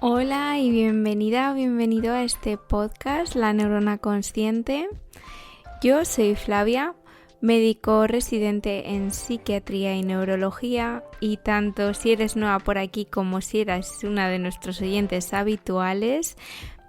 Hola y bienvenida o bienvenido a este podcast, La Neurona Consciente. Yo soy Flavia, médico residente en psiquiatría y neurología, y tanto si eres nueva por aquí como si eres una de nuestros oyentes habituales,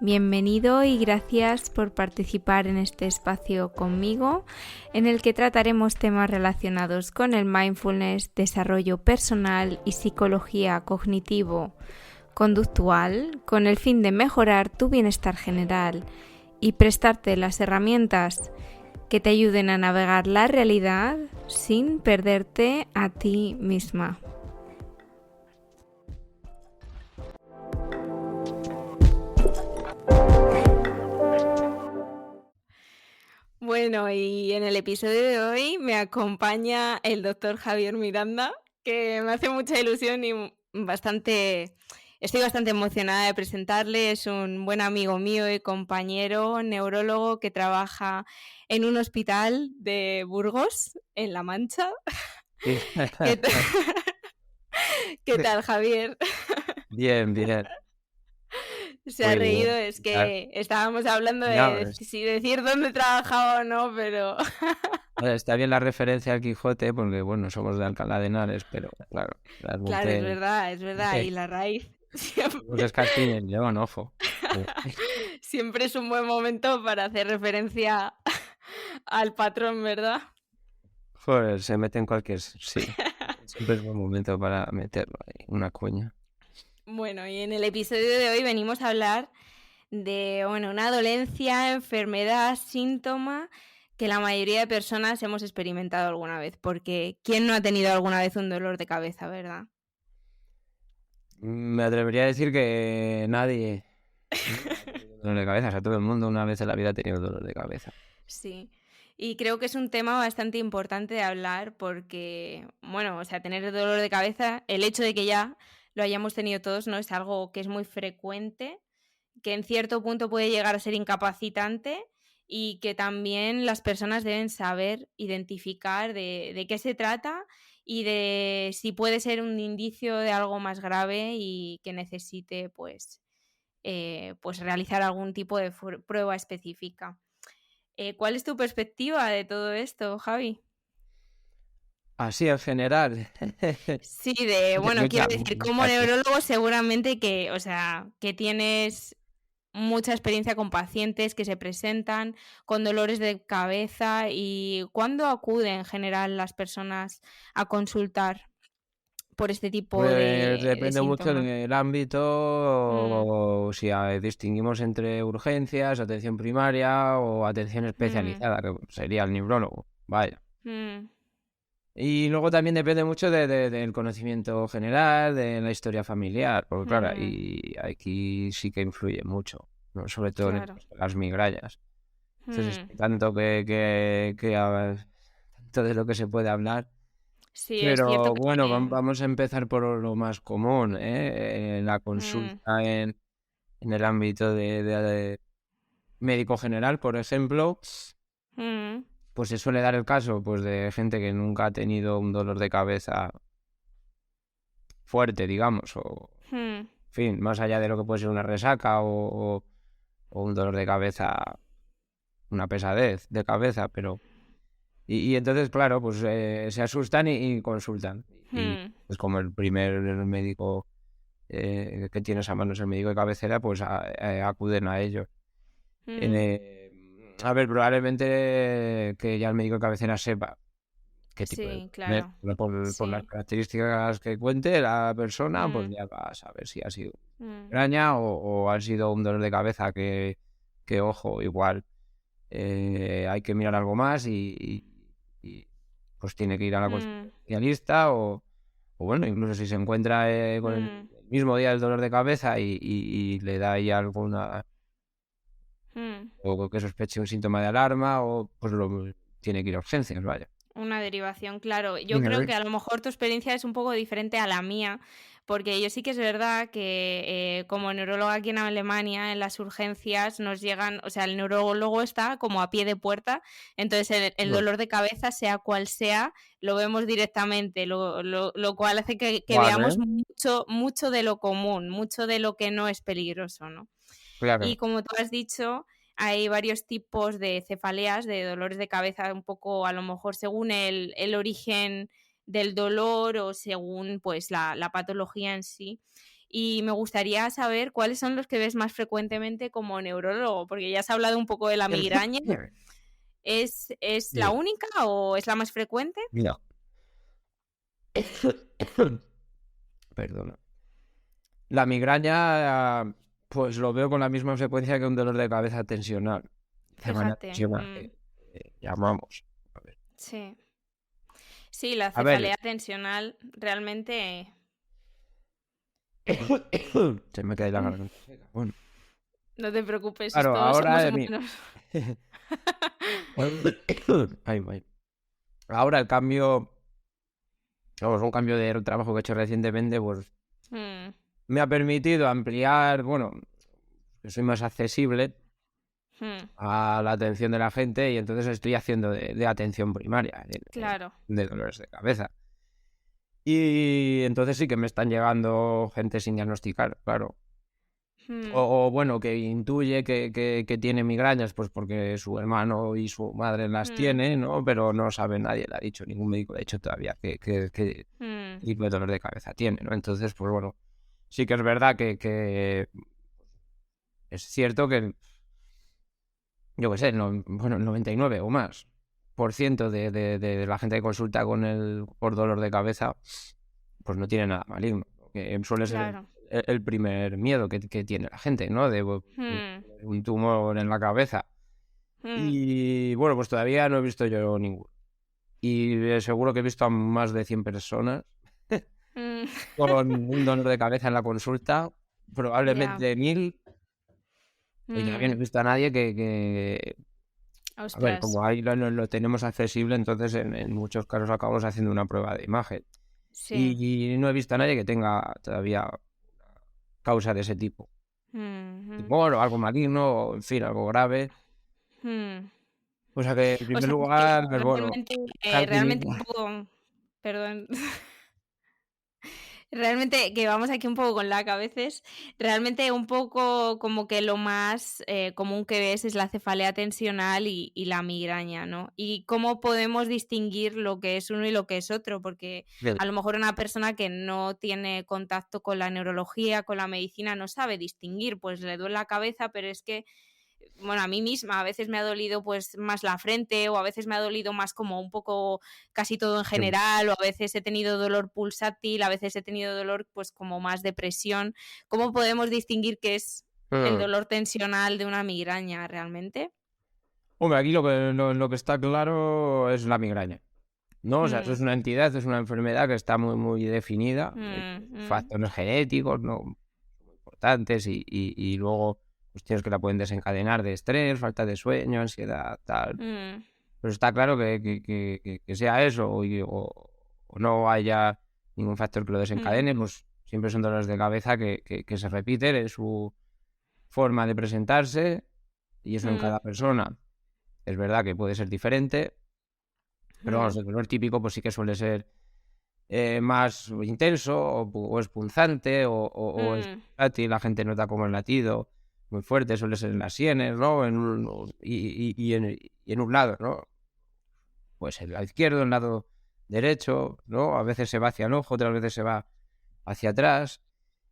bienvenido y gracias por participar en este espacio conmigo, en el que trataremos temas relacionados con el mindfulness, desarrollo personal y psicología cognitivo-conductual, con el fin de mejorar tu bienestar general y prestarte las herramientas que te ayuden a navegar la realidad sin perderte a ti misma. Bueno, y en el episodio de hoy me acompaña el doctor Javier Miranda, que me hace mucha ilusión y estoy bastante emocionada de presentarle. Es un buen amigo mío y compañero neurólogo que trabaja en un hospital de Burgos, en La Mancha. Sí. ¿Qué tal, Javier? Bien. Se ha reído, Pues, es que estábamos hablando no, de si decir dónde trabajaba o no, pero... está bien la referencia al Quijote, porque bueno, somos de Alcalá de Henares, pero claro, las Claro, es montes, verdad, y la raíz pues es Castilla y León, ojo. siempre es un buen momento para hacer referencia al patrón, ¿verdad? Joder, se mete en cualquier, sí, siempre es buen momento para meterlo ahí, una cuña. Bueno, y en el episodio de hoy venimos a hablar de una dolencia, enfermedad, síntoma que la mayoría de personas hemos experimentado alguna vez, porque ¿quién no ha tenido alguna vez un dolor de cabeza, verdad? Me atrevería a decir que nadie ha tenido dolor de cabeza, o sea, todo el mundo una vez en la vida ha tenido dolor de cabeza. Sí, y creo que es un tema bastante importante de hablar porque, tener dolor de cabeza, el hecho de que ya lo hayamos tenido todos, ¿no? Es algo que es muy frecuente, que en cierto punto puede llegar a ser incapacitante y que también las personas deben saber identificar de qué se trata y de si puede ser un indicio de algo más grave y que necesite, pues realizar algún tipo de prueba específica. ¿Cuál es tu perspectiva de todo esto, Javi? Así en general. Sí, quiero decir, como Muchas. neurólogo seguramente que tienes mucha experiencia con pacientes que se presentan con dolores de cabeza. ¿Y cuándo acuden en general las personas a consultar por este tipo Pues de depende mucho síntomas? del ámbito, Mm, o si distinguimos entre urgencias, atención primaria o atención mm, especializada, que sería el neurólogo. Vaya. mm, Y luego también depende mucho del conocimiento general, de la historia familiar, porque claro, mm, y aquí sí que influye mucho, ¿no? Sobre todo en claro. las migrañas. Entonces, Mm, tanto tanto de lo que se puede hablar. sí, es cierto Pero que bueno, también. vamos a empezar por lo más común, la Mm, consulta en el ámbito de médico general, por ejemplo, mm, pues se suele dar el caso pues de gente que nunca ha tenido un dolor de cabeza fuerte, digamos, o mm, en fin, más allá de lo que puede ser una resaca o un dolor de cabeza, una pesadez de cabeza, pero... Y entonces, claro, pues se asustan y consultan. Y mm, es como el primer médico que tienes a mano es el médico de cabecera, pues acuden a ellos. mm. A ver, probablemente que ya el médico de cabecera sepa qué tipo de... Sí, claro. Por las Sí. características que cuente la persona, pues Mm, ya va a saber si ha sido mm, migraña o ha sido un dolor de cabeza que ojo, igual hay que mirar algo más y, pues tiene que ir a la consulta mm, especialista o bueno, incluso si se encuentra con el mm, mismo día el dolor de cabeza y le da ahí alguna, mm. o que sospeche un síntoma de alarma, o pues tiene que ir a urgencias, vaya. Una derivación, claro. Yo Dime, creo Luis. que a lo mejor tu experiencia es un poco diferente a la mía, porque yo sí que es verdad que como neuróloga aquí en Alemania, en las urgencias nos llegan, o sea, el neurólogo está como a pie de puerta, entonces el Bueno, dolor de cabeza, sea cual sea, lo vemos directamente, lo cual hace que vale, veamos mucho de lo común, mucho de lo que no es peligroso, ¿no? Y claro. como tú has dicho, hay varios tipos de cefaleas, de dolores de cabeza, un poco a lo mejor según el origen del dolor o según pues la patología en sí. Y me gustaría saber cuáles son los que ves más frecuentemente como neurólogo, porque ya has hablado un poco de la migraña. ¿Es la Mira, única o es la más frecuente? mira. Perdona. La migraña, pues lo veo con la misma frecuencia que un dolor de cabeza tensional. Semana Fíjate. tensional, llamamos. A ver. Sí. Sí, la A ver, cefalea tensional realmente... se me cae la garganta. Bueno, No te preocupes, claro, todos somos ahora humanos. Ay, ay. Ahora el cambio, vamos, un cambio de trabajo que he hecho recientemente, pues Mm, me ha permitido ampliar, bueno, que soy más accesible mm, a la atención de la gente y entonces estoy haciendo de atención primaria, claro. de dolores de cabeza. Y entonces sí que me están llegando gente sin diagnosticar, claro. Mm, O bueno, que intuye que tiene migrañas, pues porque su hermano y su madre las mm, tiene, ¿no? Pero no sabe nadie, le ha dicho ningún médico, de hecho, todavía qué mm, tipo de dolor de cabeza tiene, ¿no? Entonces, pues bueno, sí que es verdad que es cierto que, yo qué sé, bueno, el 99 o más por ciento de la gente que consulta por dolor de cabeza, pues no tiene nada maligno, que suele ser claro. el primer miedo que tiene la gente, ¿no? De Mm, un tumor en la cabeza. mm, Y bueno, pues todavía no he visto yo ninguno. Y seguro que he visto a más de 100 personas mm. con un dolor de cabeza en la consulta, Ya. probablemente 1000, y todavía no he Mm, visto a nadie que a ver, ostras. como ahí lo tenemos accesible, entonces en muchos casos acabamos haciendo una prueba de imagen. Sí. Y no he visto a nadie que tenga todavía causa de ese tipo. Mm, Tumor o algo maligno, o en fin, algo grave. mm. O sea que, en O primer sea que lugar, pues bueno, realmente, realmente un tranquilidad. poco... Perdón. Realmente, que vamos aquí un poco con lag a veces, realmente un poco como que lo más común que ves es la cefalea tensional y la migraña, ¿no? Y cómo podemos distinguir lo que es uno y lo que es otro, porque a lo mejor una persona que no tiene contacto con la neurología, con la medicina, no sabe distinguir, pues le duele la cabeza, pero es que bueno, a mí misma a veces me ha dolido pues más la frente o a veces me ha dolido más como un poco casi todo en general o a veces he tenido dolor pulsátil, a veces he tenido dolor pues como más de presión. ¿Cómo podemos distinguir qué es el Mm. dolor tensional de una migraña realmente? Hombre, aquí lo que está claro es la migraña, ¿no? O sea, eso Mm, es una entidad, es una enfermedad que está muy, muy definida, mm, mm, factores genéticos, ¿no? Muy importantes y luego cuestiones que la pueden desencadenar de estrés, falta de sueño, ansiedad, tal. mm, Pero está claro que sea eso o no haya ningún factor que lo mm, desencadene, pues siempre son dolores de cabeza que se repiten en su forma de presentarse y eso en mm, cada persona. Es verdad que puede ser diferente, pero vamos, mm, el dolor típico pues sí que suele ser más intenso o es punzante o es mm, látil, la gente nota como el latido muy fuerte, suele ser en las sienes, ¿no? Y en un lado, ¿no? Pues el lado izquierdo, el lado derecho, ¿no? A veces se va hacia el ojo, otras veces se va hacia atrás.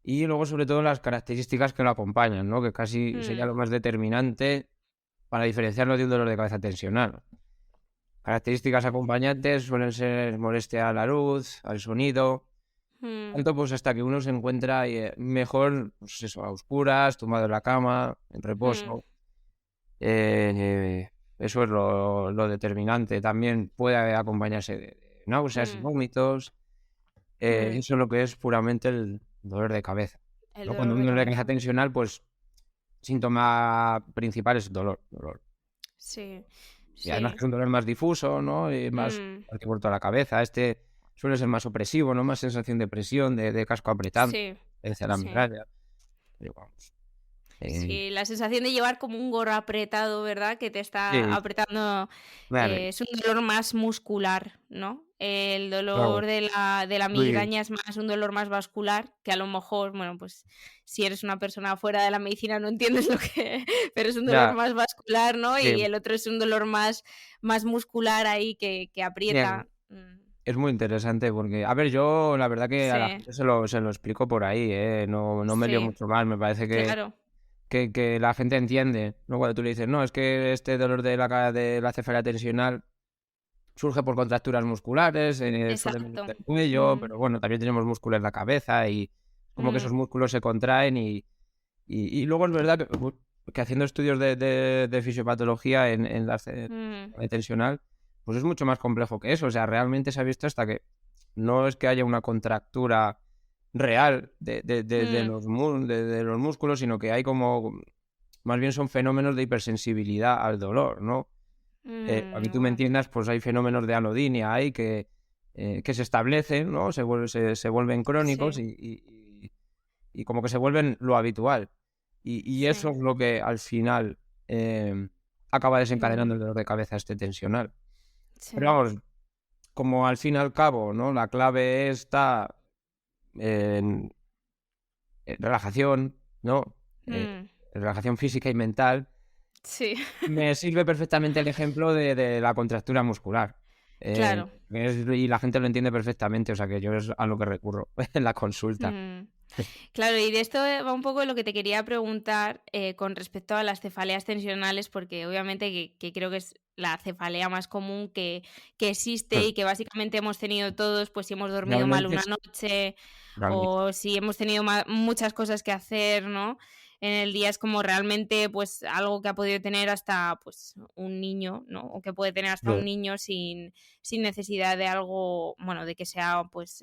Y luego, sobre todo, las características que lo acompañan, ¿no? Que casi sería mm, lo más determinante para diferenciarlo de un dolor de cabeza tensional. Características acompañantes suelen ser molestia a la luz, al sonido, mm, tanto pues hasta que uno se encuentra mejor, pues eso, a oscuras, tumbado en la cama, en mm, reposo. Eso es lo determinante. También puede acompañarse de náuseas y mm, vómitos. mm. Eso es lo que es puramente el dolor de cabeza. El ¿No? Cuando dolor un de dolor de cabeza cabeza. tensional, pues síntoma principal es dolor, dolor. Sí, Y además que sí. es un dolor más difuso, ¿no? Y más Mm, parte por toda la cabeza. Este suele ser más opresivo, ¿no? Más sensación de presión, de casco apretando, Sí, desde la sí. migraña. Pero vamos. Sí, la sensación de llevar como un gorro apretado, ¿verdad? Que te está Sí, apretando, vale, es un dolor más muscular, ¿no? El claro. dolor de la Sí, migraña es más un dolor más vascular, que a lo mejor, bueno, pues si eres una persona fuera de la medicina no entiendes lo que, pero es un dolor ya, más vascular, ¿no? Y sí. el otro es un dolor más muscular ahí que Bien, aprieta. es muy interesante porque, a ver, yo la verdad que a la Sí, gente se lo explico por ahí, ¿eh? No me lío sí, mucho más, me parece claro. que la gente entiende, ¿no? Cuando tú le dices, no, es que este dolor de la cefalea tensional surge por contracturas musculares, suele venir Exacto. del cuello, Mm, pero bueno, también tenemos músculos en la cabeza y como que esos mm, músculos se contraen y luego es verdad que haciendo estudios de fisiopatología en la mm, cefalea tensional, pues es mucho más complejo que eso, o sea, realmente se ha visto hasta que no es que haya una contractura real mm, de los músculos, sino que hay como, más bien son fenómenos de hipersensibilidad al dolor, ¿no? Para que tú me igual. entiendas, pues hay fenómenos de anodinia ahí que se establecen, ¿no? Se vuelven crónicos Sí, y como que se vuelven lo habitual. Y eso sí, es lo que al final acaba desencadenando mm, el dolor de cabeza este tensional. Pero sí, vamos, como al fin y al cabo, ¿no? La clave está en relajación, ¿no? mm, Relajación física y mental. sí, Me sirve perfectamente el ejemplo de la contractura muscular. claro. Y la gente lo entiende perfectamente, o sea que yo es a lo que recurro en la consulta. Mm. Claro, y de esto va un poco lo que te quería preguntar con respecto a las cefaleas tensionales, porque obviamente que creo que es la cefalea más común que existe y que básicamente hemos tenido todos, pues si hemos dormido mal Realmente una sí, noche realmente. o si hemos tenido muchas cosas que hacer, ¿no? En el día es como realmente pues algo que ha podido tener hasta pues un niño, ¿no? O que puede tener hasta un niño sin necesidad de algo, bueno, de que sea, pues,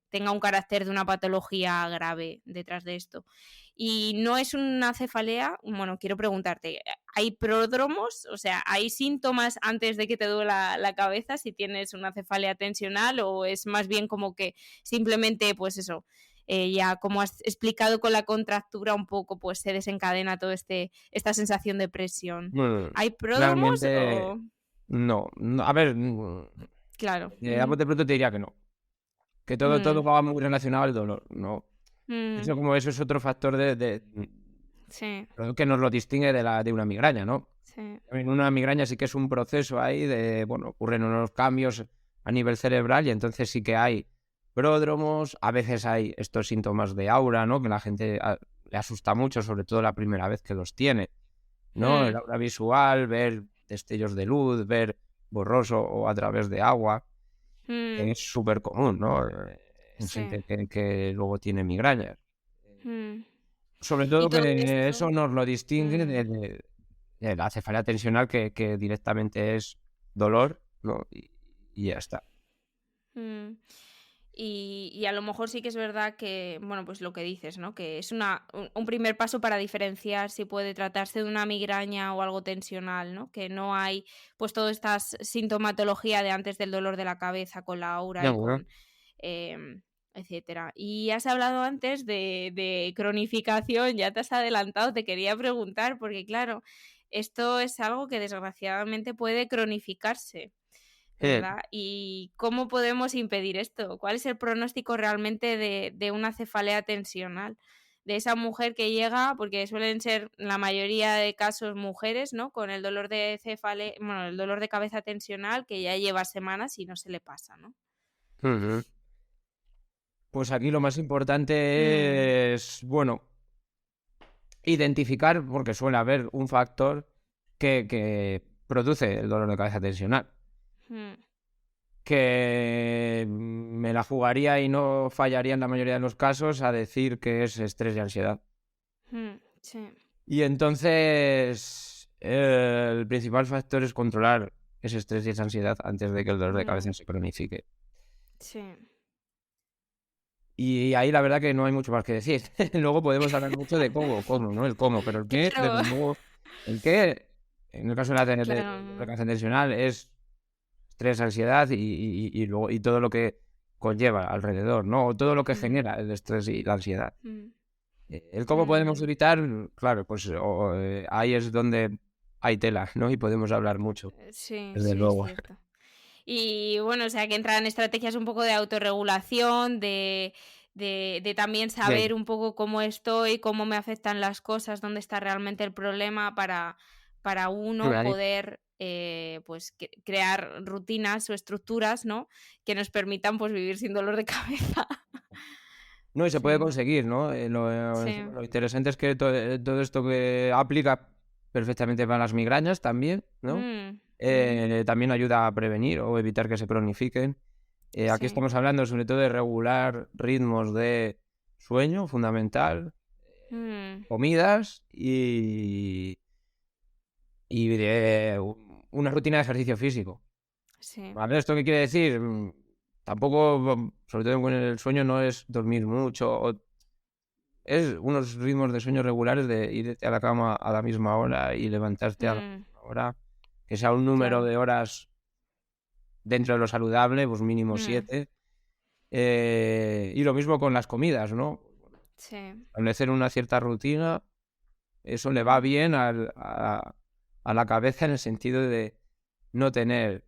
tenga un carácter de una patología grave detrás de esto. Y no es una cefalea, bueno, quiero preguntarte, ¿hay pródromos? O sea, ¿hay síntomas antes de que te duela la cabeza si tienes una cefalea tensional o es más bien como que simplemente, pues eso, ya como has explicado con la contractura un poco, pues se desencadena todo esta sensación de presión. Bueno, ¿Hay pródromos realmente o...? no. A ver, Claro. a Ujú. bote pronto te diría que no. Que todo Mm, va muy relacionado al dolor, no. mm, Eso es otro factor sí, que nos lo distingue de una migraña, ¿no? sí. En una migraña sí que es un proceso ahí bueno, ocurren unos cambios a nivel cerebral y entonces sí que hay pródromos, a veces hay estos síntomas de aura, ¿no? Que la gente le asusta mucho, sobre todo la primera vez que los tiene, ¿no? El Mm, aura visual, ver destellos de luz, ver borroso o a través de agua, mm, es súper común, ¿no? En sí. gente que luego tiene migrañas. Mm. Sobre Y todo todo que esto eso nos lo distingue mm, de la cefalea tensional que directamente es dolor, ¿no? Y ya está. mm. Y a lo mejor sí que es verdad que, bueno, pues lo que dices, ¿no? Que es un primer paso para diferenciar si puede tratarse de una migraña o algo tensional, ¿no? Que no hay, pues, toda esta sintomatología de antes del dolor de la cabeza con la aura Ya, y bueno. con, etcétera. Y has hablado antes de cronificación, ya te has adelantado, te quería preguntar, porque claro, esto es algo que desgraciadamente puede cronificarse. Eh, ¿Verdad? ¿Y cómo podemos impedir esto? ¿Cuál es el pronóstico realmente de una cefalea tensional? De esa mujer que llega, porque suelen ser la mayoría de casos mujeres, ¿no? Con el dolor de bueno, el dolor de cabeza tensional que ya lleva semanas y no se le pasa, ¿no? ujú. Pues aquí lo más Mm, importante es, bueno, identificar, porque suele haber un factor que produce el dolor de cabeza tensional. mm, Que me la jugaría y no fallaría en la mayoría de los casos a decir que es estrés y ansiedad. sí, Y entonces el principal factor es controlar ese estrés y esa ansiedad antes de que el dolor de cabeza mm, se cronifique. sí. Y ahí la verdad que no hay mucho más que decir. Luego podemos hablar mucho de cómo, ¿no? El cómo, pero el qué, desde Claro, luego, el qué, en el caso de la claro. recuperación tensional, es estrés, ansiedad y luego y todo lo que conlleva alrededor, ¿no? O todo lo que mm, genera el estrés y la ansiedad. mm, El cómo podemos mm. evitar, claro, pues ahí es donde hay tela, ¿no? Y podemos hablar mucho, Sí, desde sí, es luego. cierto. Y bueno, o sea, que entran estrategias un poco de autorregulación, de también Bien, saber un poco cómo estoy, cómo me afectan las cosas, dónde está realmente el problema para uno ahí. poder pues crear rutinas o estructuras, ¿no? Que nos permitan pues vivir sin dolor de cabeza. No, y se puede Sí, conseguir, ¿no? sí. Encima lo interesante es que todo esto que aplica perfectamente para las migrañas también, ¿no? Mm, mm, También ayuda a prevenir o evitar que se cronifiquen. Aquí sí. estamos hablando sobre todo de regular ritmos de sueño, fundamental, Mm, comidas y de una rutina de ejercicio físico. sí. ¿Vale? ¿Esto qué quiere decir? Tampoco, sobre todo con el sueño, no es dormir mucho. Es unos ritmos de sueño regulares de irte a la cama a la misma hora y levantarte a la Mm, misma hora. Que sea un número claro. de horas dentro de lo saludable, pues mínimo Mm, 7. Y lo mismo con las comidas, ¿no? sí. Establecer una cierta rutina, eso le va bien a la cabeza en el sentido de no tener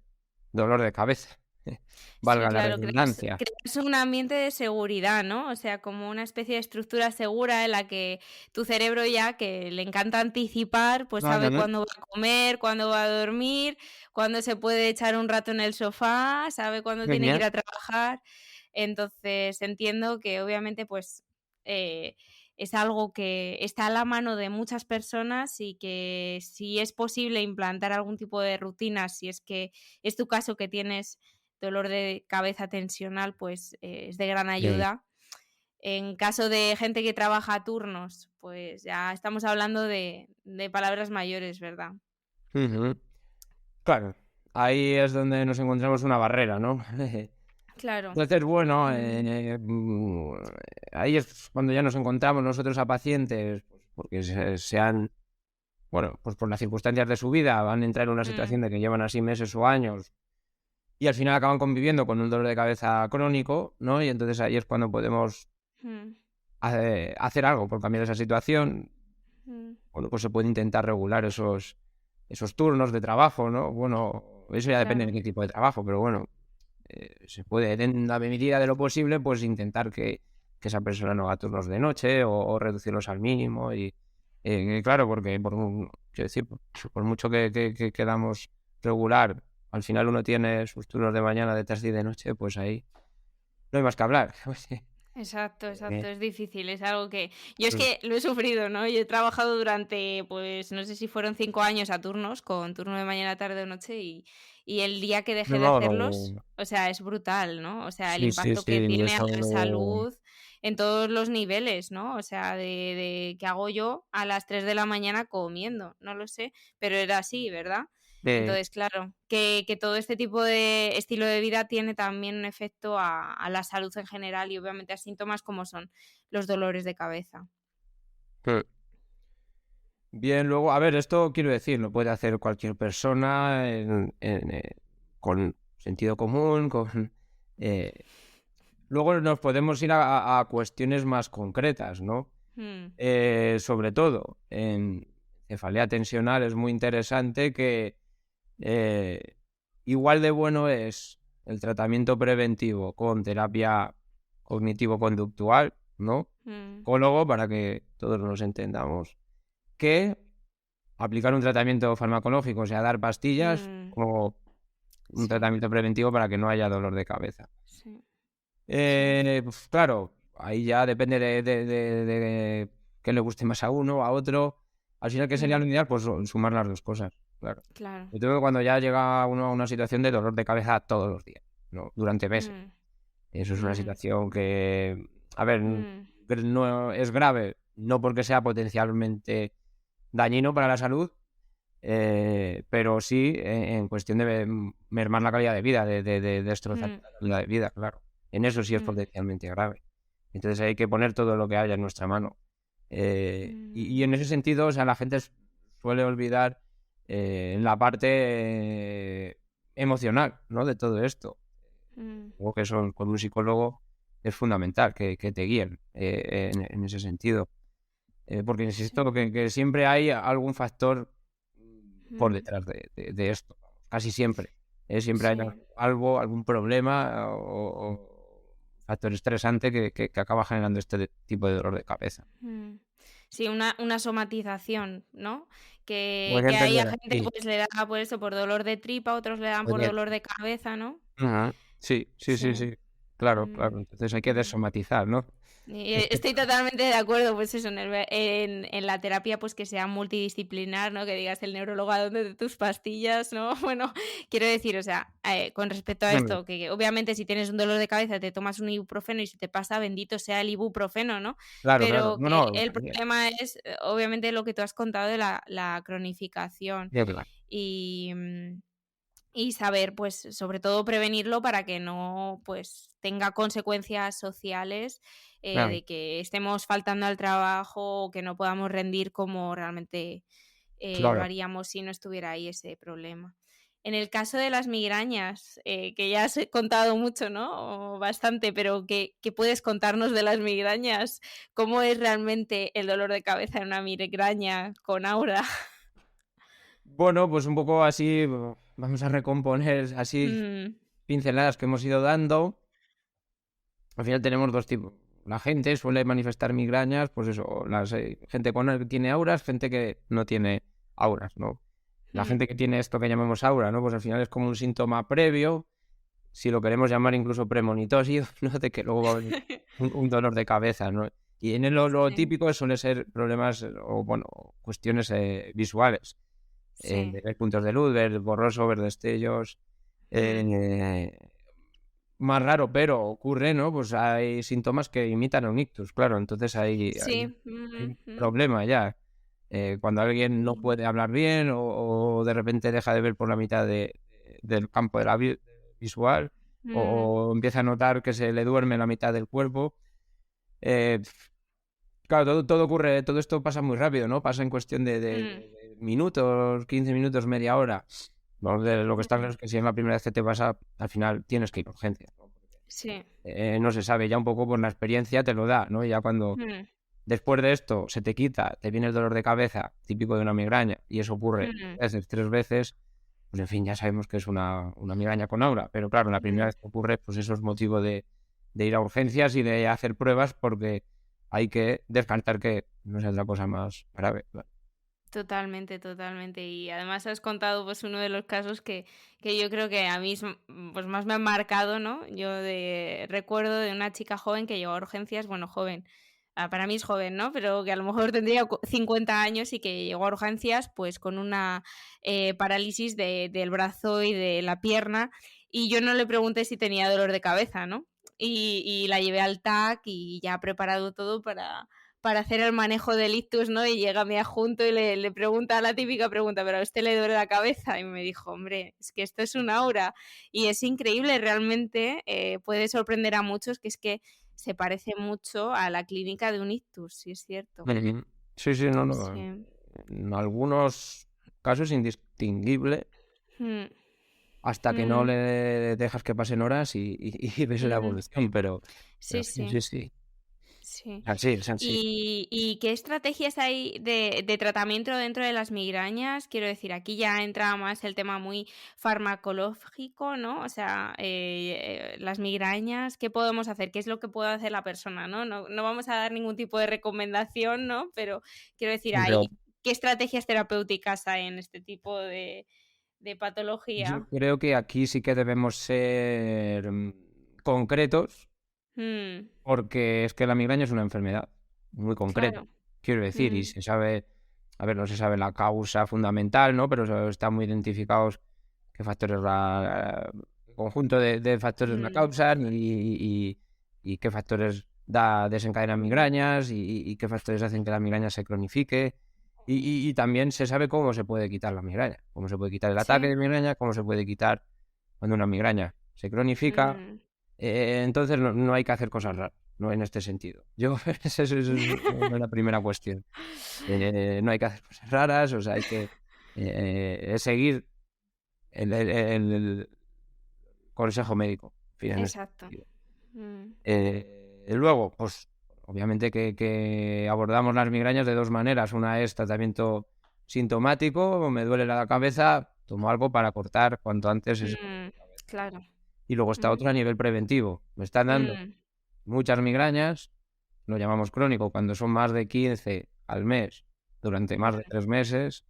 dolor de cabeza, Sí, valga la claro, redundancia. creas un ambiente de seguridad, ¿no? O sea, como una especie de estructura segura en la que tu cerebro ya, que le encanta anticipar, pues sabe Ándale. cuándo va a comer, cuándo va a dormir, cuándo se puede echar un rato en el sofá, sabe cuándo tiene que Genial. ir a trabajar. Entonces, entiendo que obviamente, pues, es algo que está a la mano de muchas personas y que si es posible implantar algún tipo de rutina, si es que es tu caso que tienes dolor de cabeza tensional, pues es de gran Sí. ayuda. En caso de gente que trabaja a turnos, pues ya estamos hablando de palabras mayores, ¿verdad? Ujú. Claro, ahí es donde nos encontramos una barrera, ¿no? Claro. Entonces, bueno, Mm, ahí es cuando ya nos encontramos nosotros a pacientes, pues, porque sean, bueno, pues por las circunstancias de su vida, van a entrar en una mm, situación de que llevan así meses o años y al final acaban conviviendo con un dolor de cabeza crónico, ¿no? Y entonces ahí es cuando podemos mm, hacer algo por cambiar esa situación. mm, Bueno, pues se puede intentar regular esos turnos de trabajo, ¿no? Bueno, eso ya depende de claro. qué tipo de trabajo, pero bueno, se puede, en la medida de lo posible, pues intentar que esa persona no haga turnos de noche o reducirlos al mínimo. Y claro, porque quiero decir, por mucho que queramos regular, al final uno tiene sus turnos de mañana, de tarde y de noche, pues ahí no hay más que hablar. Exacto, exacto, Eh, es difícil, es algo que yo es mm. que lo he sufrido, ¿no? Yo he trabajado durante, pues, no sé si fueron 5 años a turnos, con turno de mañana, tarde o noche, y el día que dejé de No, hacerlos, no. o sea, es brutal, ¿no? O sea, el Sí, sí, impacto sí, que tiene a eso la no. salud en todos los niveles, ¿no? O sea, de qué hago yo a las 3 de la mañana comiendo, no lo sé, pero era así, ¿verdad? Entonces, claro, que todo este tipo de estilo de vida tiene también un efecto a la salud en general y obviamente a síntomas como son los dolores de cabeza. Mm. Bien, luego, a ver, esto quiero decir, lo puede hacer cualquier persona con sentido común, con... eh, luego nos podemos ir a cuestiones más concretas, ¿no? Mm, Sobre todo en cefalea tensional es muy interesante que eh, igual de bueno es el tratamiento preventivo con terapia cognitivo-conductual, ¿no? mm, Psicólogo, para que todos nos entendamos, que aplicar un tratamiento farmacológico, o sea, dar pastillas, mm, o un sí, tratamiento preventivo para que no haya dolor de cabeza. sí, sí. Pues, claro, ahí ya depende de qué le guste más a uno, a otro. Al final, ¿qué sería Mm, lo ideal? Pues sumar las dos cosas, claro. claro. Yo creo que cuando ya llega uno a una situación de dolor de cabeza todos los días, ¿no? Durante meses. Mm, Eso es una mm, situación que, a ver, mm, no es grave, no porque sea potencialmente dañino para la salud, pero sí en cuestión de mermar la calidad de vida, de destrozar mm, la calidad de vida, claro. En eso sí es mm, potencialmente grave. Entonces hay que poner todo lo que haya en nuestra mano. Y mm, en ese sentido, o sea, la gente suele olvidar la parte emocional, ¿no? De todo esto. Mm, Luego que eso con un psicólogo es fundamental, que te guíen en ese sentido. Porque sí. insisto que siempre hay algún factor por Mm, detrás de esto, casi siempre. Siempre hay sí. algo, algún problema o factor estresante que acaba generando este tipo de dolor de cabeza. Mm. Sí, una somatización, ¿no? Que Podría hay a entender, gente, sí, pues, le da por eso, por dolor de tripa, otros le dan por podría. dolor de cabeza, ¿no? Ajá. Sí, sí, sí, Sí. sí. Claro, claro. Mm, Entonces hay que mm. desomatizar, ¿no? Y, Es que estoy totalmente de acuerdo, pues eso, en la terapia, pues que sea multidisciplinar, ¿no? Que digas el neurólogo a dónde de tus pastillas, ¿no? Bueno, quiero decir, o sea, con respecto a bueno, esto, que obviamente si tienes un dolor de cabeza te tomas un ibuprofeno y se te pasa, bendito sea el ibuprofeno, ¿no? claro, claro. Pero No, que no, el problema es, obviamente, lo que tú has contado de la cronificación ya, claro, y, y saber, pues, sobre todo prevenirlo para que no, pues, tenga consecuencias sociales, claro, de que estemos faltando al trabajo o que no podamos rendir como realmente, lo claro. haríamos si no estuviera ahí ese problema. En el caso de las migrañas, que ya has contado mucho, ¿no? O bastante, pero ¿qué puedes contarnos de las migrañas? ¿Cómo es realmente el dolor de cabeza en una migraña con aura? Bueno, pues un poco así, vamos a recomponer así Mm, pinceladas que hemos ido dando. Al final tenemos dos tipos. La gente suele manifestar migrañas, pues eso, gente que tiene auras, gente que no tiene auras, ¿no? La mm, gente que tiene esto que llamamos aura, ¿no? Pues al final es como un síntoma previo, si lo queremos llamar incluso premonitorio, ¿no? De que luego va a venir un dolor de cabeza, ¿no? Y en lo sí, típico suele ser problemas o, bueno, cuestiones visuales. sí. Ver puntos de luz, ver borroso, ver destellos. Mm. eh, Más raro, pero ocurre, ¿no? Pues hay síntomas que imitan a un ictus, claro. Entonces hay Sí, un ujú, problema ya. Cuando alguien no sí, puede hablar bien o de repente deja de ver por la mitad del campo de la visual mm, o empieza a notar que se le duerme la mitad del cuerpo. eh, claro, todo ocurre, todo esto pasa muy rápido, ¿no? Pasa en cuestión mm, de minutos, 15 minutos, media hora. Vamos, lo que está claro mm, es que si es la primera vez que te pasa, al final tienes que ir a urgencias, ¿no? sí, No se sabe, ya un poco por la experiencia te lo da, ¿no? Ya cuando mm, después de esto se te quita, te viene el dolor de cabeza típico de una migraña y eso ocurre mm, 2 veces, 3 veces, pues en fin, ya sabemos que es una migraña con aura, pero claro, la primera mm. vez que ocurre, pues eso es motivo de ir a urgencias y de hacer pruebas porque hay que descartar que no sea otra cosa más grave. Claro. Totalmente, totalmente. Y además has contado, pues, uno de los casos que yo creo que a mí pues, más me han marcado, ¿no? Yo recuerdo de una chica joven que llegó a urgencias, bueno, joven, para mí es joven, ¿no? Pero que a lo mejor tendría 50 años y que llegó a urgencias, pues, con una, parálisis del brazo y de la pierna, y yo no le pregunté si tenía dolor de cabeza, ¿no? Y la llevé al TAC y ya preparado todo para hacer el manejo del ictus, ¿no? Y llega mi adjunto y le pregunta la típica pregunta, ¿pero a usted le duele la cabeza? Y me dijo, hombre, es que esto es un aura. Y es increíble, realmente puede sorprender a muchos, que es que se parece mucho a la clínica de un ictus, sí es cierto. Ujú. Sí, sí, no, no. Sí. En algunos casos indistinguible Mm, hasta que no mm, le dejas que pasen horas y ves la mm. evolución, pero Sí, sí, sí. sí, sí. Sí. Así, es así. ¿Y qué estrategias hay de tratamiento dentro de las migrañas? Quiero decir, aquí ya entra más el tema muy farmacológico, ¿no? O sea, las migrañas, ¿qué podemos hacer? ¿Qué es lo que puede hacer la persona, no? No vamos a dar ningún tipo de recomendación, ¿no? Pero quiero decir, Pero ¿qué estrategias terapéuticas hay en este tipo de yo patología? creo que aquí sí que debemos ser concretos, Mm, porque es que la migraña es una enfermedad muy concreta, claro. quiero decir, y Mm, se sabe, a ver, no se sabe la causa fundamental, ¿no? Pero están muy identificados qué factores el conjunto de factores la mm, causan y qué factores desencadenan mm, migrañas y qué factores hacen que la migraña se cronifique. Y también se sabe cómo se puede quitar la migraña, cómo se puede quitar el ataque sí. de migraña, cómo se puede quitar cuando una migraña se cronifica. Mm, Entonces no hay que hacer cosas raras, ¿no? En este sentido. Eso es la primera cuestión. No hay que hacer cosas raras, o sea, hay que seguir el consejo médico. fin, en ese Exacto. sentido. Mm, Luego, pues obviamente que abordamos las migrañas de dos maneras. Una es tratamiento sintomático, me duele la cabeza, tomo algo para cortar cuanto antes ese dolor mm, de cabeza. claro. Y luego está Mm, otro a nivel preventivo. Me están dando mm, muchas migrañas, lo llamamos crónico, cuando son más de 15 al mes, durante más de 3 meses.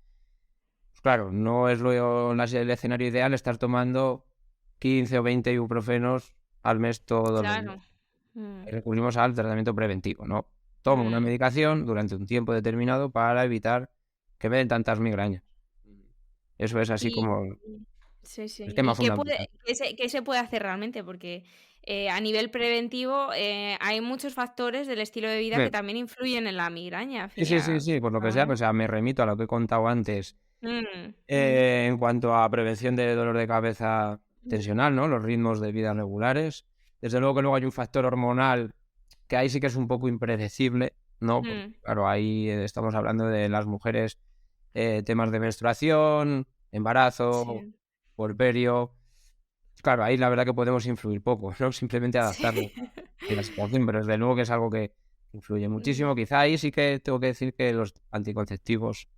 Pues claro, no es el escenario ideal estar tomando 15 o 20 ibuprofenos al mes todos los claro. meses. Mm, Recurrimos al tratamiento preventivo, ¿no? Tomo una mm, medicación durante un tiempo determinado para evitar que me den tantas migrañas. Eso es así y como sí, sí. el tema ¿Y qué puede fundamental. qué se puede hacer realmente? Porque, a nivel preventivo, hay muchos factores del estilo de vida que Bien, también influyen en la migraña, al sí, fin y sí, sí, al sí, por lo que sea, cabo. o sea, me remito a lo que he contado antes Mm, mm, en cuanto a prevención de dolor de cabeza tensional, ¿no? Los ritmos de vida regulares. Desde luego que luego hay un factor hormonal que ahí sí que es un poco impredecible, ¿no? Porque, mm, claro, ahí estamos hablando de las mujeres, temas de menstruación, embarazo, sí, puerperio. Claro, ahí la verdad que podemos influir poco, ¿no? Simplemente adaptarnos sí. a la situación, pero desde luego que es algo que influye Mm, muchísimo. Quizá ahí sí que tengo que decir que los anticonceptivos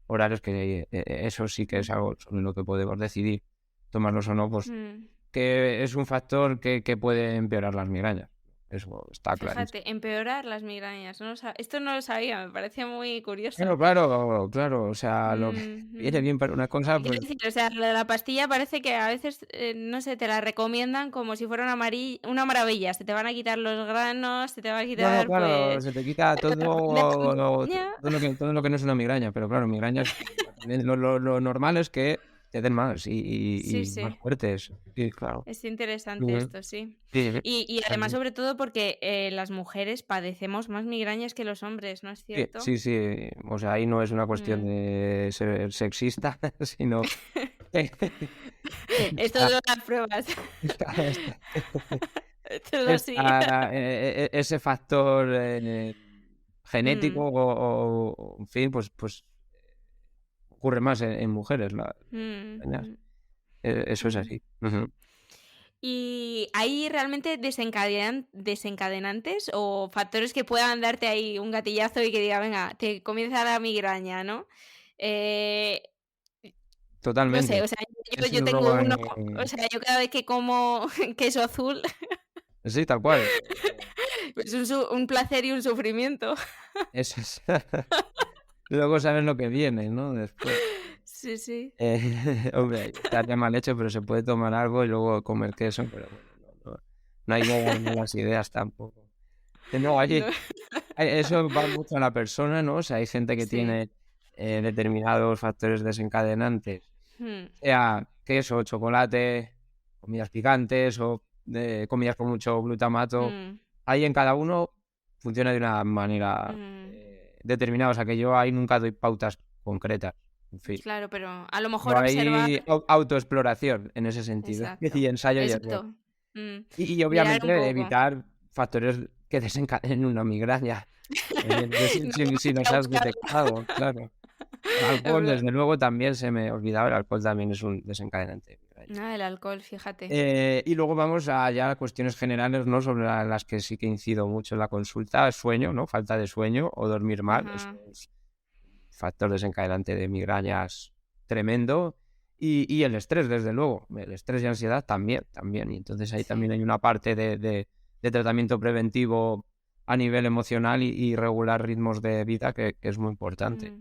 horarios, que eso sí que es mm, algo sobre lo que podemos decidir tomarlos o no, pues mm. que es un factor que puede empeorar las migrañas. Eso está clarísimo. Fíjate, empeorar las migrañas, no lo sa esto no lo sabía, me parecía muy curioso. Claro, claro, claro. O sea, lo que viene Mm. bien para una cosa, Quiero pues decir, o sea, lo de la pastilla parece que a veces, no sé, te la recomiendan como si fuera una maravilla. Se te van a quitar los granos, se te va a no, no, quitar, claro, pues, se te quita la migraña. todo lo que no es una migraña, pero claro, migrañas, lo normal es que te den más Sí, y más sí. fuertes. Sí, claro. Es interesante Ujú. esto, sí. Sí, sí. Y además, sobre todo porque, las mujeres padecemos más migrañas que los hombres, ¿no es Sí, cierto? sí, sí. O sea, ahí no es una cuestión Mm. de ser sexista, sino Esto Ah, son las pruebas. está Esto es así. ese factor, genético Mm, en fin, pues ocurre más en mujeres la mm, migrañas. mm, Eso es mm. así. Ujú. ¿Y hay realmente desencadenantes o factores que puedan darte ahí un gatillazo y que diga: "Venga, te comienza la migraña", ¿no? Eh, no sé, Totalmente. o sea, yo Ese yo es tengo luego uno, o sea, yo cada vez que como queso azul, sí, tal cual. es un placer y un sufrimiento. Eso es. Luego sabes lo que viene, ¿no? Después. Sí, sí. Hombre, estaría mal hecho, pero se puede tomar algo y luego comer queso, pero bueno, no hay que dar malas ideas tampoco. No, No. oye, eso va mucho a la persona, ¿no? O sea, hay gente que Sí. tiene, determinados factores desencadenantes, Mm, sea queso, chocolate, comidas picantes o, comidas con mucho glutamato. mm, Ahí en cada uno funciona de una manera, mm. determinada, o sea, que yo ahí nunca doy pautas concretas, en fin. Claro, pero a lo Yo mejor observar. ahí autoexploración en ese sentido, Exacto, y ensayo y error. exacto. Mm, Y mirar un obviamente poco. evitar factores que desencadenen una migraña. Si No si ir los a has buscarla. detectado, claro. El Es alcohol, verdad. desde luego, también se me olvidaba, el alcohol también es un desencadenante de migraña. Ah, el alcohol, fíjate. Y luego vamos a ya cuestiones generales, ¿no? Sobre las que sí que incido mucho en la consulta: sueño, ¿no? Falta de sueño o dormir mal, eso Ajá. es factor desencadenante de migrañas tremendo. Y el estrés, desde luego, el estrés y ansiedad también, también. Y entonces ahí también Sí. hay una parte de tratamiento preventivo a nivel emocional y regular ritmos de vida que es muy importante.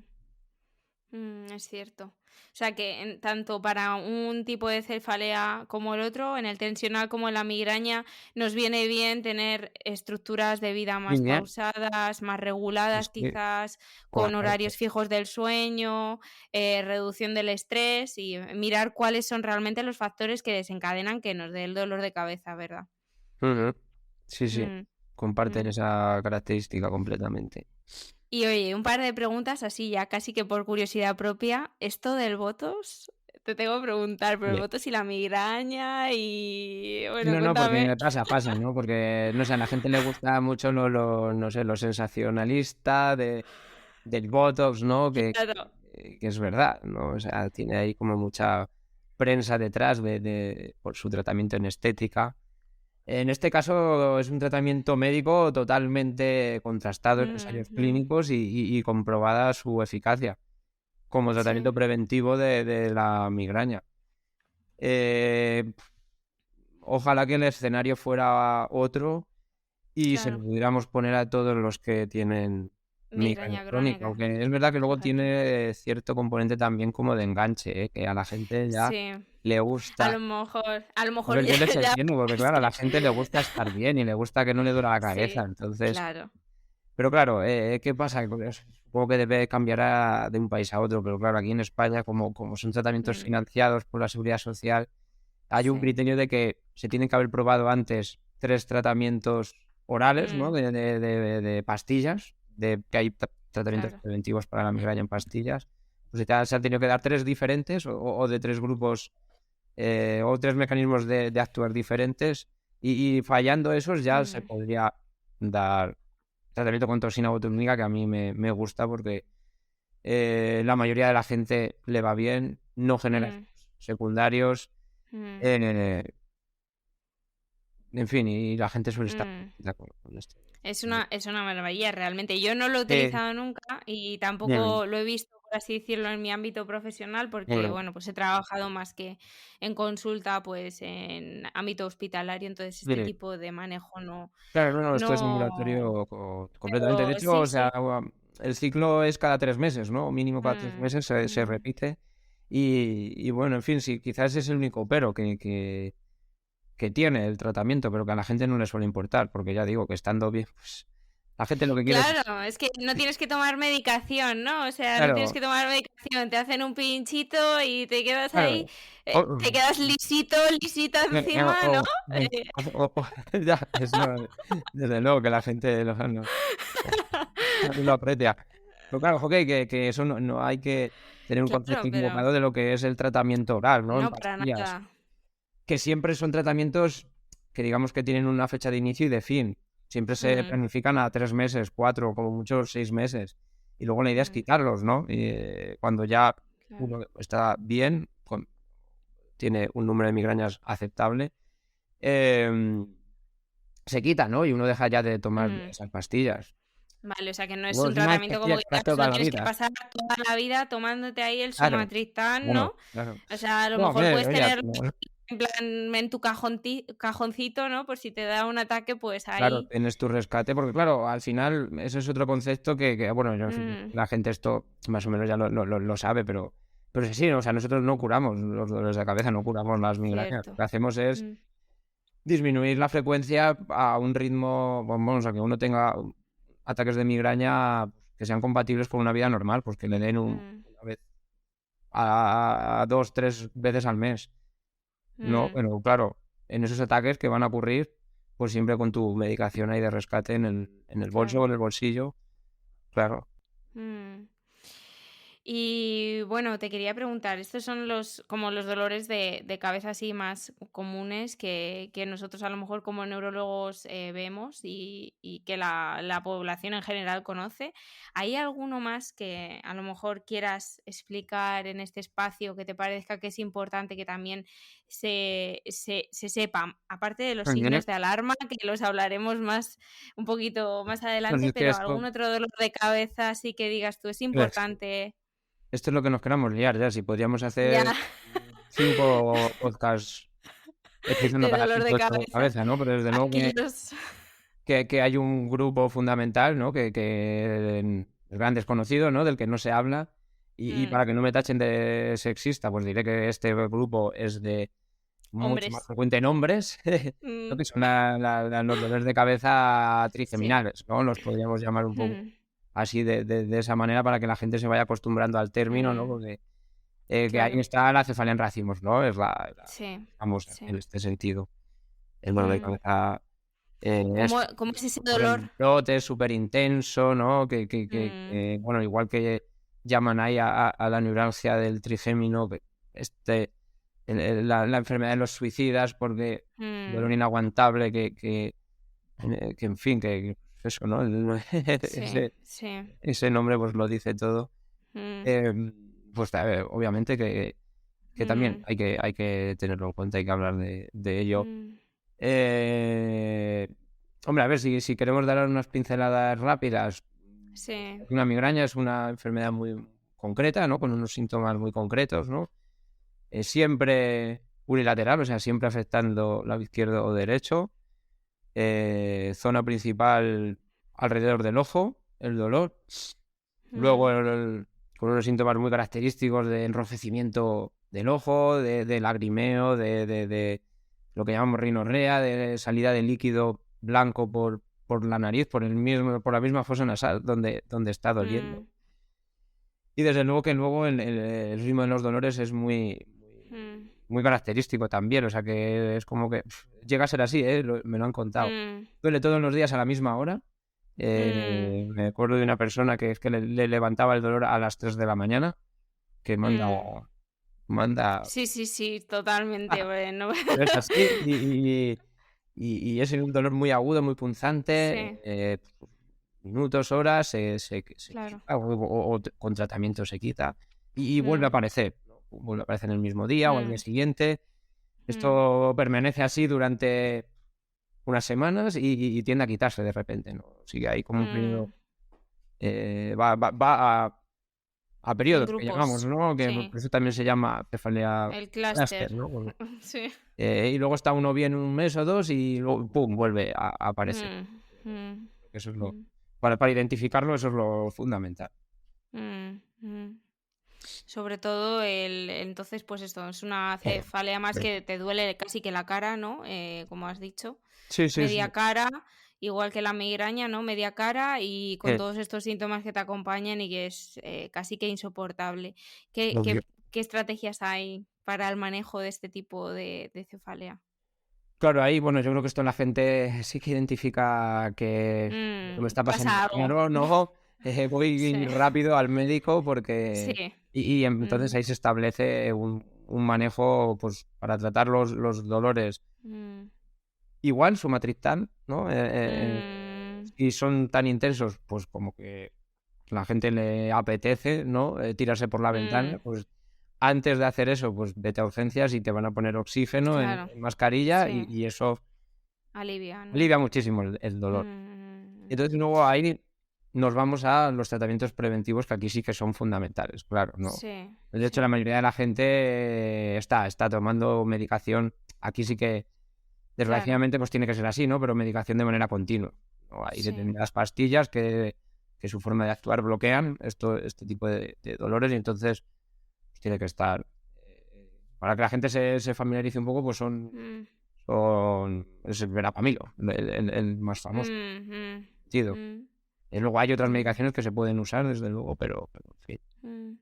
Mm, es cierto. O sea que tanto para un tipo de cefalea como el otro, en el tensional como en la migraña, nos viene bien tener estructuras de vida más Bien, pausadas, más sí, reguladas sí, quizás, con correcto. horarios fijos del sueño, reducción del estrés y mirar cuáles son realmente los factores que desencadenan que nos dé el dolor de cabeza, ¿verdad? Ujú. Sí, sí, Mm, comparten mm. esa característica completamente. Y oye, un par de preguntas así ya casi que por curiosidad propia. Esto del Botox, te tengo que preguntar, pero el Bien. Botox y la migraña y Sí, bueno, no, no, cuéntame. porque pasa, ¿no? Porque, no sé, a la gente le gusta mucho no sé, lo sensacionalista del Botox, ¿no? Claro. Que es verdad, ¿no? O sea, tiene ahí como mucha prensa detrás por su tratamiento en estética. En este caso es un tratamiento médico totalmente contrastado en ensayos mm, clínicos y comprobada su eficacia como tratamiento sí, preventivo de la migraña. Eh, Ojalá que el escenario fuera otro y se lo claro. pudiéramos poner a todos los que tienen migraña Migraña crónica, crónica, aunque es verdad que luego fíjate. tiene cierto componente también como de enganche, que a la gente ya Sí, le gusta. a lo A mejor ver, ya, yo les ya entiendo, porque claro, a la sí, gente le gusta estar bien y le gusta que no le duela la cabeza, sí, entonces... claro. Pero claro, ¿qué pasa? Supongo que debe cambiar de un país a otro, pero claro, aquí en España, como son tratamientos Mm, financiados por la Seguridad Social, hay un sí, criterio de que se tienen que haber probado antes 3 tratamientos orales, ¿no? mm, De pastillas, que hay tratamientos claro. preventivos para la migraña en pastillas. Pues se han tenido que dar 3 diferentes o de 3 grupos o 3 mecanismos de actuar diferentes y fallando esos ya se Mm, podría dar tratamiento con toxina botulínica, que a mí me gusta porque la mayoría de la gente le va bien, no genera mm, efectos secundarios, mm, eh, en fin, y la gente suele estar mm. de acuerdo con esto. Es una maravilla, realmente. Yo no lo he Sí, utilizado nunca y bien, tampoco lo he visto, por así decirlo, en mi ámbito profesional, porque, bueno, bueno, pues he trabajado más que en consulta, pues en ámbito hospitalario, entonces este sí. tipo de manejo Claro, no, esto es no, ambulatorio completamente. De pero hecho, sí, o sea, sí. el ciclo es cada 3 meses, ¿no? O mínimo cada tres Mm, meses se mm. repite. Y bueno, en fin, sí, quizás es el único pero que tiene el tratamiento, pero que a la gente no le suele importar, porque ya digo que estando bien, pues la gente lo que quiere es... Claro, es que no tienes que tomar medicación, ¿no? O sea, no tienes Claro, que tomar medicación, te hacen un pinchito y te quedas ahí, claro. O, te quedas lisito, lisita encima, ¿no? Eh, ya, es no, desde luego que la gente lo aprecia. Pero claro, ok, que eso no hay que tener un concepto claro, pero equivocado de lo que es el tratamiento oral, ¿no? En no para pastillas. nada. Que siempre son tratamientos que digamos que tienen una fecha de inicio y de fin. Siempre se Mm, planifican a 3 meses, 4, como mucho 6 meses. Y luego la idea es mm, quitarlos, ¿no? Cuando ya claro. uno está bien, tiene un número de migrañas aceptable, em, se quita, ¿no? Y uno deja ya de tomar Mm, esas pastillas. vale, o sea que no es Luego un es una tratamiento como pastilla que para no toda la tienes que vida. pasar toda la vida tomándote ahí el Claro, Sumatriptan, claro, ¿no? claro. O sea, a lo No, mejor hombre, puedes oye, tener en plan en tu cajoncito, ¿no? Por si te da un ataque, pues claro, ahí. tienes tu rescate, porque claro, al final ese es otro concepto bueno, en fin, Mm, la gente esto más o menos ya lo sabe, pero sí, o sea, nosotros no curamos los dolores de cabeza, no curamos las migrañas. Lo cierto. que hacemos es Mm, disminuir la frecuencia a un ritmo, vamos, a que uno tenga ataques de migraña que sean compatibles con una vida normal, pues que le den mm, una vez a 2, 3 veces al mes. No, mm, bueno, claro, en esos ataques que van a ocurrir, pues siempre con tu medicación ahí de rescate en el bolso claro. o en el bolsillo, claro. Mm. Y bueno, te quería preguntar, estos son como los dolores de cabeza así más comunes que nosotros a lo mejor como neurólogos vemos y que la población en general conoce. ¿Hay alguno más que a lo mejor quieras explicar en este espacio que te parezca que es importante que también se sepa? Aparte de los Tiene- signos de alarma, que los hablaremos más un poquito más pues adelante, es que pero algún otro dolor de cabeza así que digas tú, es es- importante. esto es lo que nos queramos liar ya, si podríamos Ya, hacer 5 podcasts explicando de cada dolor tipo de de dolor de cabeza. cabeza, ¿no? Pero desde luego Aquí los que hay un grupo fundamental, ¿no? Que el gran desconocido, ¿no? Del que no se habla. Y mm, para que no me tachen de sexista, pues diré que este grupo es de mucho más hombres. frecuente en hombres, lo Mm, que son los dolores de cabeza sí. trigeminales, ¿no? Los podríamos llamar un poco Mm, así de esa manera para que la gente se vaya acostumbrando al término, ¿no? mm, Porque que ahí claro. está la cefalea en racimos, ¿no? Es la Sí, famosa en sí. este sentido. El dolor de Mm. cabeza ¿Cómo es cómo es ese ocurre dolor? en brotes súper intenso, ¿no? Mm, Bueno, igual que llaman ahí a la neuralgia del trigémino, la enfermedad de los suicidas, porque mm, dolor inaguantable en fin, eso, ¿no? sí, Ese, sí. ese nombre pues lo dice todo. Mm, Pues obviamente que también mm, hay que tenerlo en cuenta, hay que hablar de ello. mm. Hombre, a ver, si queremos dar unas pinceladas rápidas, Sí. una migraña es una enfermedad muy concreta, ¿no? Con unos síntomas muy concretos, ¿no? Siempre unilateral, o sea, siempre afectando lado izquierdo o derecho. Zona principal alrededor del ojo, el dolor. Luego con unos síntomas muy característicos de enrojecimiento del ojo, de lagrimeo, de lo que llamamos rinorrea, de salida de líquido blanco por la nariz, por la misma fosa nasal donde está doliendo. Y desde luego que luego el ritmo de los dolores es muy característico también, o sea que es como que llega a ser así, me lo han contado. Duele todos los días a la misma hora. Me acuerdo de una persona que es que le levantaba el dolor a las 3 de la mañana, que manda... Sí, totalmente. Bueno. Es así y es un dolor muy agudo, muy punzante, minutos, horas, se Claro. quita, o con tratamiento se quita y vuelve a aparecer, ¿no? Vuelve a aparecer en el mismo día o al día siguiente. Esto permanece así durante unas semanas y tiende a quitarse de repente, ¿no? Sigue ahí como un periodo, va a periodos que llamamos, ¿no? Que por eso también se llama cefalea el clúster, clúster. ¿no? Sí. Y luego está uno bien un mes o dos y luego pum, vuelve a aparecer. Eso es para identificarlo, eso es lo fundamental. Sobre todo entonces pues esto es una cefalea más que te duele casi que la cara, ¿no? Como has dicho. Sí. Media cara, igual que la migraña, ¿no? Media cara y con todos estos síntomas que te acompañan y que es casi que insoportable. ¿Qué estrategias hay para el manejo de este tipo de cefalea? Claro, ahí, bueno, yo creo que esto la gente sí que identifica que me está pasando. Pasa algo. Claro, no, voy rápido al médico Sí. porque... Y entonces ahí se establece un manejo pues para tratar los dolores. Igual sumatriptán, ¿no? Y son tan intensos, pues como que la gente le apetece, ¿no? Tirarse por la ventana, pues antes de hacer eso, pues vete a urgencias y te van a poner oxígeno Claro. en mascarilla Sí. y eso Alivia, ¿no? alivia muchísimo el dolor. Entonces luego ahí nos vamos a los tratamientos preventivos que aquí sí que son fundamentales, claro, ¿no? Sí. De hecho, la mayoría de la gente está tomando medicación. Aquí sí que, desgraciadamente, pues tiene que ser así, ¿no? Pero medicación de manera continua, ¿no? Hay determinadas pastillas que su forma de actuar bloquean este tipo de dolores y entonces pues, tiene que estar... para que la gente se familiarice un poco, pues es el verapamilo, el más famoso. Y luego hay otras medicaciones que se pueden usar, desde luego, pero en fin.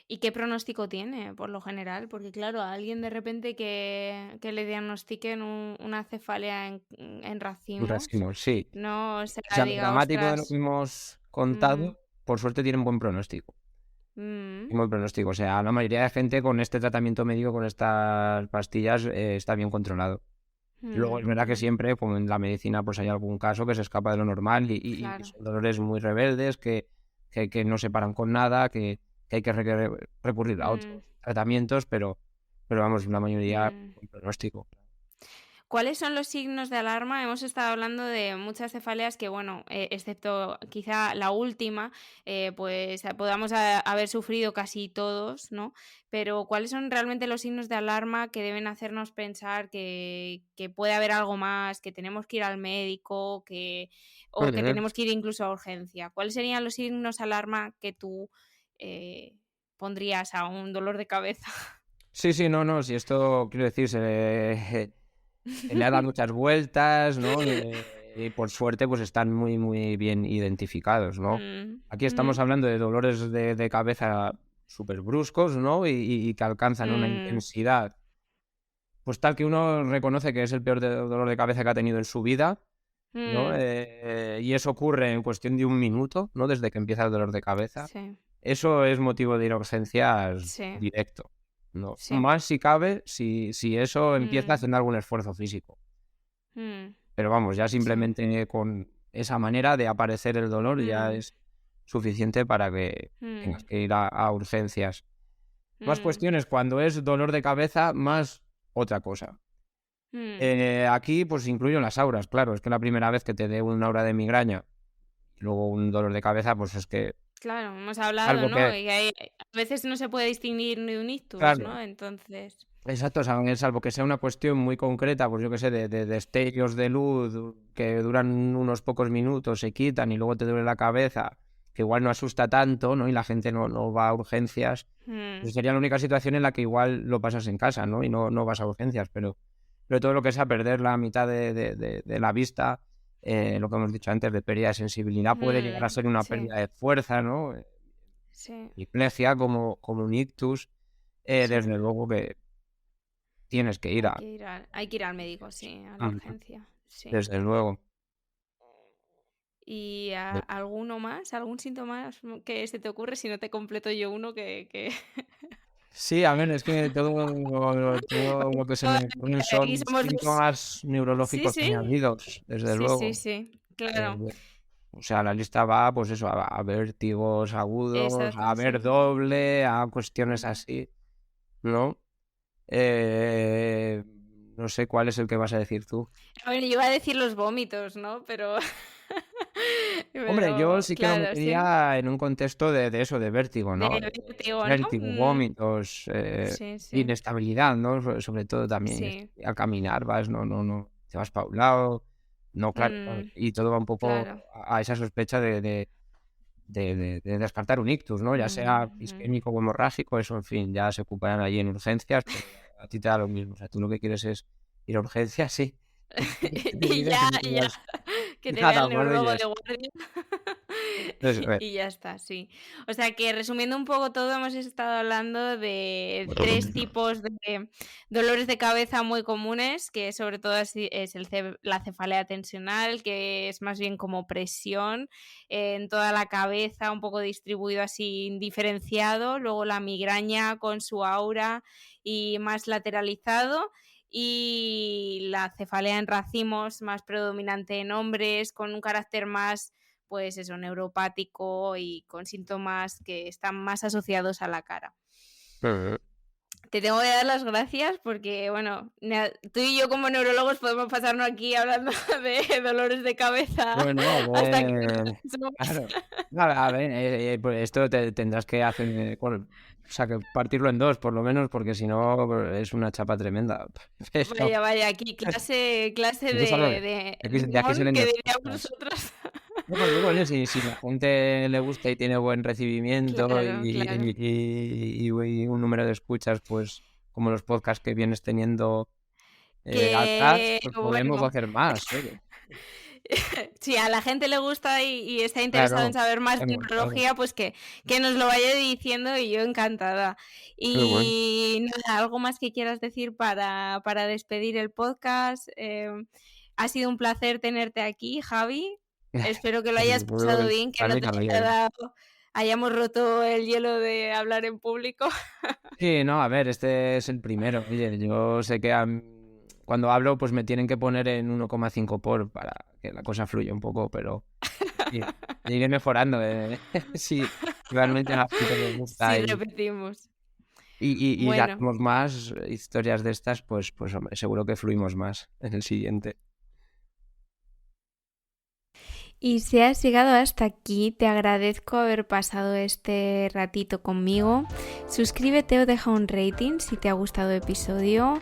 ¿Y qué pronóstico tiene, por lo general? Porque, claro, a alguien de repente que le diagnostiquen una cefalea en racimos, Racimos, sí. no se O sea, lo diga, dramático de lo ostras. que hemos contado, por suerte tienen buen pronóstico. Buen pronóstico. O sea, la mayoría de gente con este tratamiento médico, con estas pastillas, está bien controlado. Luego es verdad que siempre, como en la medicina, pues hay algún caso que se escapa de lo normal y son dolores muy rebeldes que no se paran con nada, que hay que recurrir a otros tratamientos, pero vamos, la mayoría con pronóstico. ¿Cuáles son los signos de alarma? Hemos estado hablando de muchas cefaleas que, bueno, excepto quizá la última, pues podamos haber sufrido casi todos, ¿no? Pero ¿cuáles son realmente los signos de alarma que deben hacernos pensar que puede haber algo más, que tenemos que ir al médico, o que tenemos que ir incluso a urgencia? ¿Cuáles serían los signos de alarma que tú pondrías a un dolor de cabeza? Sí, no, si esto, quiero decir, le ha dado muchas vueltas, ¿no? Y por suerte, pues están muy, muy bien identificados, ¿no? Aquí estamos hablando de dolores de cabeza súper bruscos, ¿no? Y que alcanzan una intensidad, pues tal que uno reconoce que es el peor dolor de cabeza que ha tenido en su vida, ¿no? Y eso ocurre en cuestión de un minuto, ¿no? Desde que empieza el dolor de cabeza. Sí. Eso es motivo de ir a urgencias directo. No. Más si cabe, si eso empieza haciendo algún esfuerzo físico. Pero vamos, ya simplemente con esa manera de aparecer el dolor ya es suficiente para que tengas que ir a urgencias. Más cuestiones cuando es dolor de cabeza, más otra cosa. Mm, Aquí pues incluyo las auras, claro, es que la primera vez que te dé una aura de migraña y luego un dolor de cabeza, pues es que claro, hemos hablado, algo ¿no? que, Y a veces no se puede distinguir ni un ictus, claro, ¿no? Entonces, exacto, salvo que sea una cuestión muy concreta, pues yo que sé, de destellos de luz que duran unos pocos minutos, se quitan y luego te duele la cabeza, que igual no asusta tanto, ¿no? Y la gente no va a urgencias, mm, pues sería la única situación en la que igual lo pasas en casa, ¿no? Y no vas a urgencias, pero todo lo que sea perder la mitad de la vista, lo que hemos dicho antes, de pérdida de sensibilidad, puede llegar a ser una sí, pérdida de fuerza, ¿no? sí, Hemiplegia, como un ictus, sí. desde luego que tienes que ir a... Hay que ir al médico, sí, a la Ujú. urgencia, sí. Desde luego. ¿Y alguno más? ¿Algún síntoma más que se te ocurre? Si no te completo yo uno que... Sí, a ver, es que todo lo que se me ocurren Aquí son somos dos. síntomas Sí, neurológicos sí, añadidos, desde sí, sí, luego. sí, Eh, claro. o sea, la lista va, pues eso, a vértigos agudos, a Exacto, ver sí. doble, a cuestiones Mm. así, ¿no? Eh, no sé cuál es el que vas a decir tú. A ver, yo iba a decir los vómitos, ¿no? Pero... Hombre, yo Pero, sí que lo claro, sí. metería en un contexto de eso, de vértigo, De ¿no? vértigo, ¿no? Vértigo, vómitos, Sí, sí, inestabilidad, ¿no? Sobre todo también sí. al caminar vas, no, te vas para un lado, no, claro, Mm, y todo va un poco claro. a esa sospecha de descartar un ictus, ¿no? Ya sea Ujú. isquémico o hemorrágico, eso, en fin, ya se ocuparán allí en urgencias, pero a ti te da lo mismo, o sea, tú lo que quieres es ir a urgencias, sí, Y ya, y ya, que te vea nada el más de neurólogo de ellas. guardia. Eso es. Y ya está, sí. O sea que resumiendo un poco todo, hemos estado hablando de 3 tipos de dolores de cabeza muy comunes, que sobre todo es la cefalea tensional, que es más bien como presión en toda la cabeza, un poco distribuido así diferenciado. Luego la migraña con su aura y más lateralizado. Y la cefalea en racimos, más predominante en hombres, con un carácter más, pues eso, neuropático y con síntomas que están más asociados a la cara. Ujú. Te tengo que dar las gracias porque, bueno, tú y yo como neurólogos podemos pasarnos aquí hablando de dolores de cabeza Bueno, a hasta que ver, nos claro. A ver, pues esto tendrás que hacer, bueno, o sea, que partirlo en dos, por lo menos, porque si no pues, es una chapa tremenda. Pero, Vaya, vaya, aquí clase nosotros hablo de de aquí mon, salen que dos diríamos cosas. nosotros. No, pero digo, oye, si la gente le gusta y tiene buen recibimiento Claro, claro. y un número de escuchas, pues como los podcasts que vienes teniendo atrás, Que, pues podemos bueno, hacer más, oye. si a la gente le gusta y está interesado en Claro, saber más de claro. neurología, pues que nos lo vaya diciendo y yo encantada. Qué bueno. Y nada, algo más que quieras decir para despedir el podcast. Ha sido un placer tenerte aquí, Javi. Espero que lo hayas pasado bien, que Para no mí te haya también. dado, hayamos roto el hielo de hablar en público. Sí, no, a ver, este es el primero. Oye, yo sé que cuando hablo, pues me tienen que poner en 1,5 para que la cosa fluya un poco, pero sí, iré mejorando. Sí, realmente a la gente le gusta Si repetimos. y Bueno. hacemos más historias de estas, pues hombre, seguro que fluimos más en el siguiente. Y si has llegado hasta aquí, te agradezco haber pasado este ratito conmigo. Suscríbete o deja un rating si te ha gustado el episodio.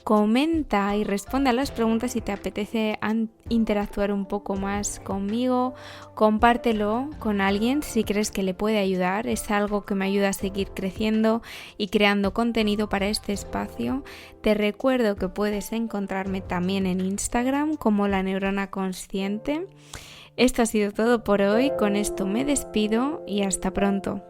Comenta y responde a las preguntas si te apetece interactuar un poco más conmigo. Compártelo con alguien si crees que le puede ayudar. Es algo que me ayuda a seguir creciendo y creando contenido para este espacio. Te recuerdo que puedes encontrarme también en Instagram como La Neurona Consciente. Esto ha sido todo por hoy, con esto me despido y hasta pronto.